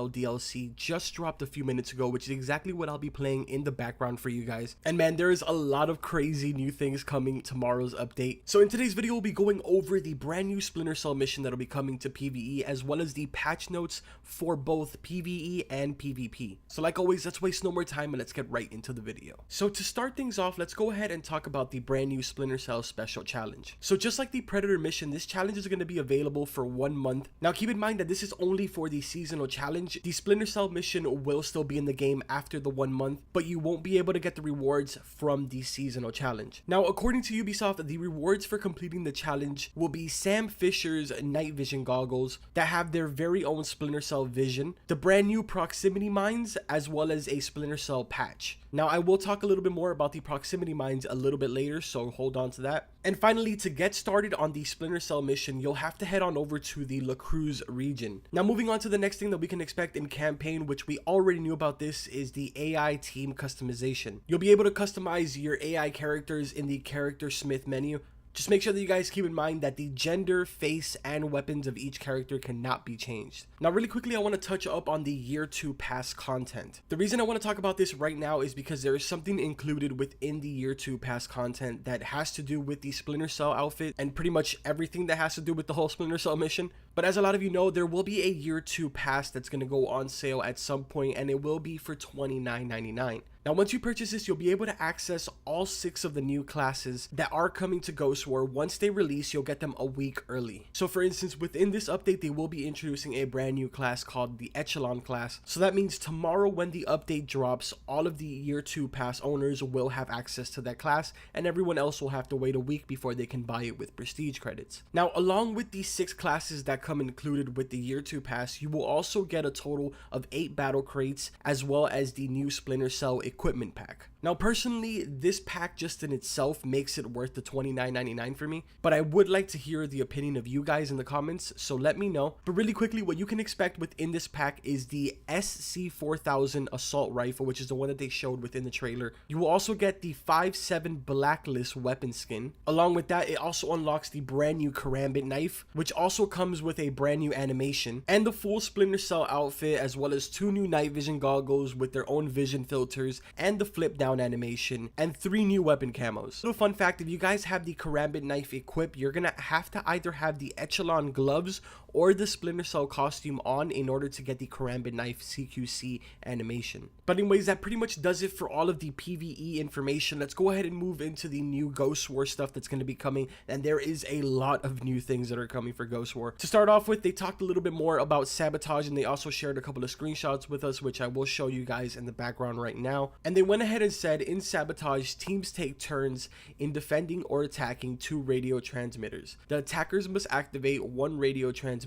DLC just dropped a few minutes ago, which is exactly what I'll be playing in the background for you guys. And man, there is a lot of crazy new things coming tomorrow's update. So in today's video, we'll be going over the brand new Splinter Cell mission that'll be coming to PvE, as well as the patch notes for both PvE and PvP. So like always, let's waste no more time and let's get right into the video. So to start things off, let's go ahead and talk about the brand new Splinter Cell special challenge. So just like the Predator mission, this challenge is going to be available for 1 month. Now keep in mind that this is only for the seasonal challenge. The Splinter Cell mission will still be in the game after the 1 month, but you won't be able to get the rewards from the seasonal challenge. Now, according to Ubisoft, the rewards for completing the challenge will be Sam Fisher's night vision goggles that have their very own Splinter Cell vision, the brand new proximity mines, as well as a Splinter Cell patch. Now, I will talk a little bit more about the proximity mines a little bit later, so hold on to that. And finally, to get started on the Splinter Cell mission, you'll have to head on over to the La Cruz region. Now, moving on to the next thing that we can expect in campaign, which we already knew about, this is the AI team customization. You'll be able to customize your AI characters in the Character Smith menu. Just make sure that you guys keep in mind that the gender, face, and weapons of each character cannot be changed. Now, really quickly, I want to touch up on the Year 2 Pass content. The reason I want to talk about this right now is because there is something included within the Year 2 Pass content that has to do with the Splinter Cell outfit and pretty much everything that has to do with the whole Splinter Cell mission. But as a lot of you know, there will be a Year 2 Pass that's going to go on sale at some point, and it will be for $29.99. Now, once you purchase this, you'll be able to access all 6 of the new classes that are coming to Ghost War. Once they release, you'll get them a week early. So for instance, within this update, they will be introducing a brand new class called the Echelon class. So that means tomorrow when the update drops, all of the Year 2 Pass owners will have access to that class, and everyone else will have to wait a week before they can buy it with prestige credits. Now, along with the 6 classes that come included with the Year 2 Pass, you will also get a total of 8 battle crates, as well as the new Splinter Cell equipment pack. Now, personally, this pack just in itself makes it worth the $29.99 for me, but I would like to hear the opinion of you guys in the comments, so let me know. But really quickly, what you can expect within this pack is the SC4000 assault rifle, which is the one that they showed within the trailer. You will also get the 5.7 Blacklist weapon skin. Along with that, it also unlocks the brand new Karambit knife, which also comes with a brand new animation, and the full Splinter Cell outfit, as well as 2 new night vision goggles with their own vision filters, and the flip down animation, and 3 new weapon camos. Little fun fact, if you guys have the Karambit knife equipped, you're gonna have to either have the Echelon gloves or the Splinter Cell costume on in order to get the Karambit knife CQC animation. But anyways, that pretty much does it for all of the PvE information. Let's go ahead and move into the new Ghost War stuff that's going to be coming, and there is a lot of new things that are coming for Ghost War. To start off with, they talked a little bit more about sabotage, and they also shared a couple of screenshots with us, which I will show you guys in the background right now. And they went ahead and said, in sabotage, teams take turns in defending or attacking 2 radio transmitters. The attackers must activate 1 radio transmission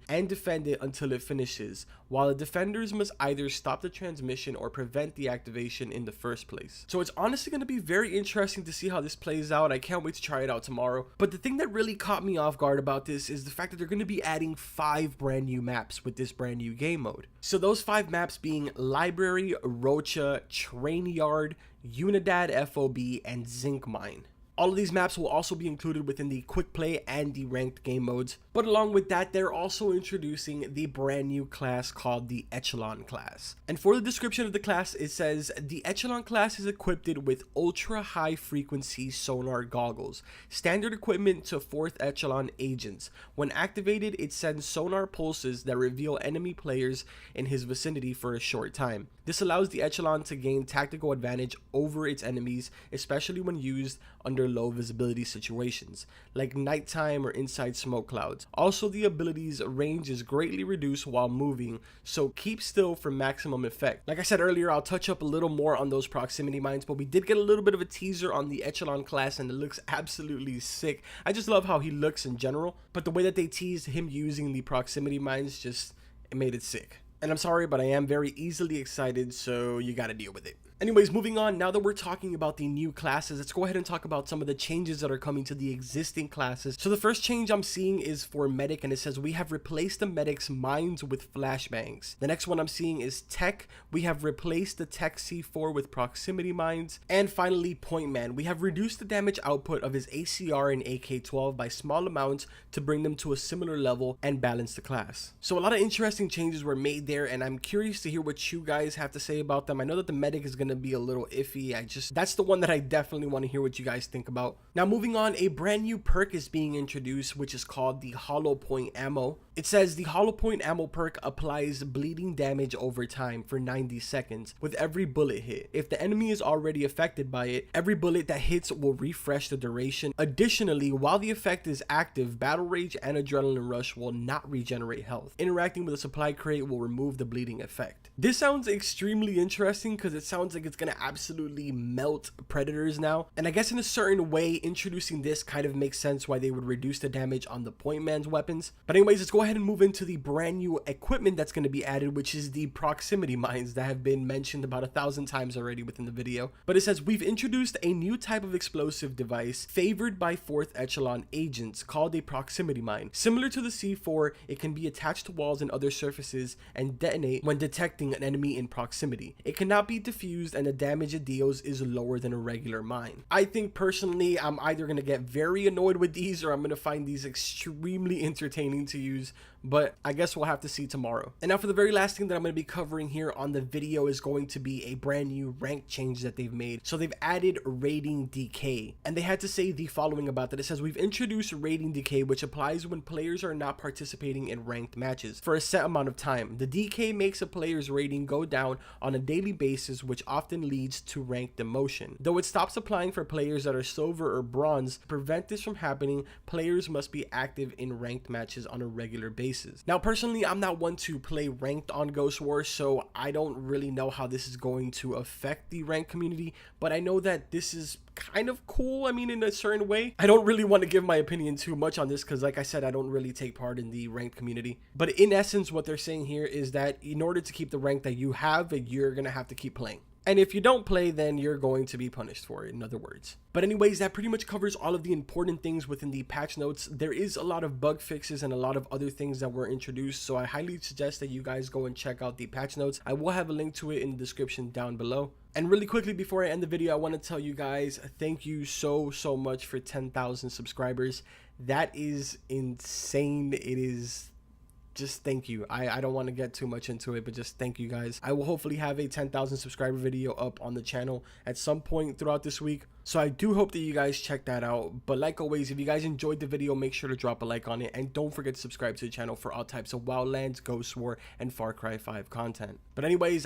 and defend it until it finishes, while the defenders must either stop the transmission or prevent the activation in the first place. So it's honestly going to be very interesting to see how this plays out. I can't wait to try it out tomorrow. But the thing that really caught me off guard about this is the fact that they're going to be adding 5 brand new maps with this brand new game mode. So those 5 maps being Library, Rocha, Train Yard, Unidad FOB, and Zinc Mine. All of these maps will also be included within the quick play and the ranked game modes. But along with that, they're also introducing the brand new class called the Echelon class. And for the description of the class, it says, the Echelon class is equipped with ultra high frequency sonar goggles, standard equipment to 4th Echelon agents. When activated, it sends sonar pulses that reveal enemy players in his vicinity for a short time. This allows the Echelon to gain tactical advantage over its enemies, especially when used under low visibility situations, like nighttime or inside smoke clouds. Also, the ability's range is greatly reduced while moving, so keep still for maximum effect. Like I said earlier, I'll touch up a little more on those proximity mines, but we did get a little bit of a teaser on the Echelon class, and it looks absolutely sick. I just love how he looks in general, but the way that they teased him using the proximity mines, it made it sick. And I'm sorry, but I am very easily excited, so you gotta deal with it. Anyways, moving on, now that we're talking about the new classes, let's go ahead and talk about some of the changes that are coming to the existing classes. So the first change I'm seeing is for medic, and it says we have replaced the medic's mines with flashbangs. The next one I'm seeing is tech. We have replaced the tech C4 with proximity mines. And finally, point man. We have reduced the damage output of his ACR and AK-12 by small amounts to bring them to a similar level and balance the class. So a lot of interesting changes were made there, and I'm curious to hear what you guys have to say about them. I know that the medic is going to be a little iffy. That's the one that I definitely want to hear what you guys think about. Now moving on, a brand new perk is being introduced, which is called the hollow point ammo. It says the hollow point ammo perk applies bleeding damage over time for 90 seconds with every bullet hit. If the enemy is already affected by it, every bullet that hits will refresh the duration. Additionally, while the effect is active, battle rage and adrenaline rush will not regenerate health. Interacting with a supply crate will remove the bleeding effect. This sounds extremely interesting because it sounds like it's going to absolutely melt predators now. And I guess in a certain way, introducing this kind of makes sense why they would reduce the damage on the point man's weapons. But anyways, let's go ahead and move into the brand new equipment that's going to be added, which is the proximity mines that have been mentioned about 1,000 times already within the video. But it says we've introduced a new type of explosive device favored by 4th echelon agents called a proximity mine. Similar to the C4, it can be attached to walls and other surfaces and detonate when detecting an enemy in proximity. It cannot be diffused, and the damage it deals is lower than a regular mine. I think personally I'm either going to get very annoyed with these or I'm going to find these extremely entertaining to use, but I guess we'll have to see tomorrow. And now for the very last thing that I'm going to be covering here on the video is going to be a brand new rank change that they've made. So they've added rating decay, and they had to say the following about that. It says we've introduced rating decay, which applies when players are not participating in ranked matches for a set amount of time. The decay makes a player's rating go down on a daily basis, which often leads to rank demotion. Though it stops applying for players that are silver or bronze, to prevent this from happening, players must be active in ranked matches on a regular basis. Now personally, I'm not one to play ranked on Ghost War, so I don't really know how this is going to affect the ranked community, but I know that this is kind of cool. I mean, in a certain way. I don't really want to give my opinion too much on this because, like I said, I don't really take part in the ranked community. But in essence, what they're saying here is that in order to keep the rank that you have, you're going to have to keep playing. And if you don't play, then you're going to be punished for it, in other words. But anyways, that pretty much covers all of the important things within the patch notes. There is a lot of bug fixes and a lot of other things that were introduced, so I highly suggest that you guys go and check out the patch notes. I will have a link to it in the description down below. And really quickly before I end the video, I want to tell you guys thank you so much for 10,000 subscribers. That is insane. It is... just thank you. I don't want to get too much into it, but just thank you guys. I will hopefully have a 10,000 subscriber video up on the channel at some point throughout this week, so I do hope that you guys check that out. But like always, if you guys enjoyed the video, make sure to drop a like on it, and don't forget to subscribe to the channel for all types of Wildlands, Ghost War, and Far Cry 5 content. But anyways,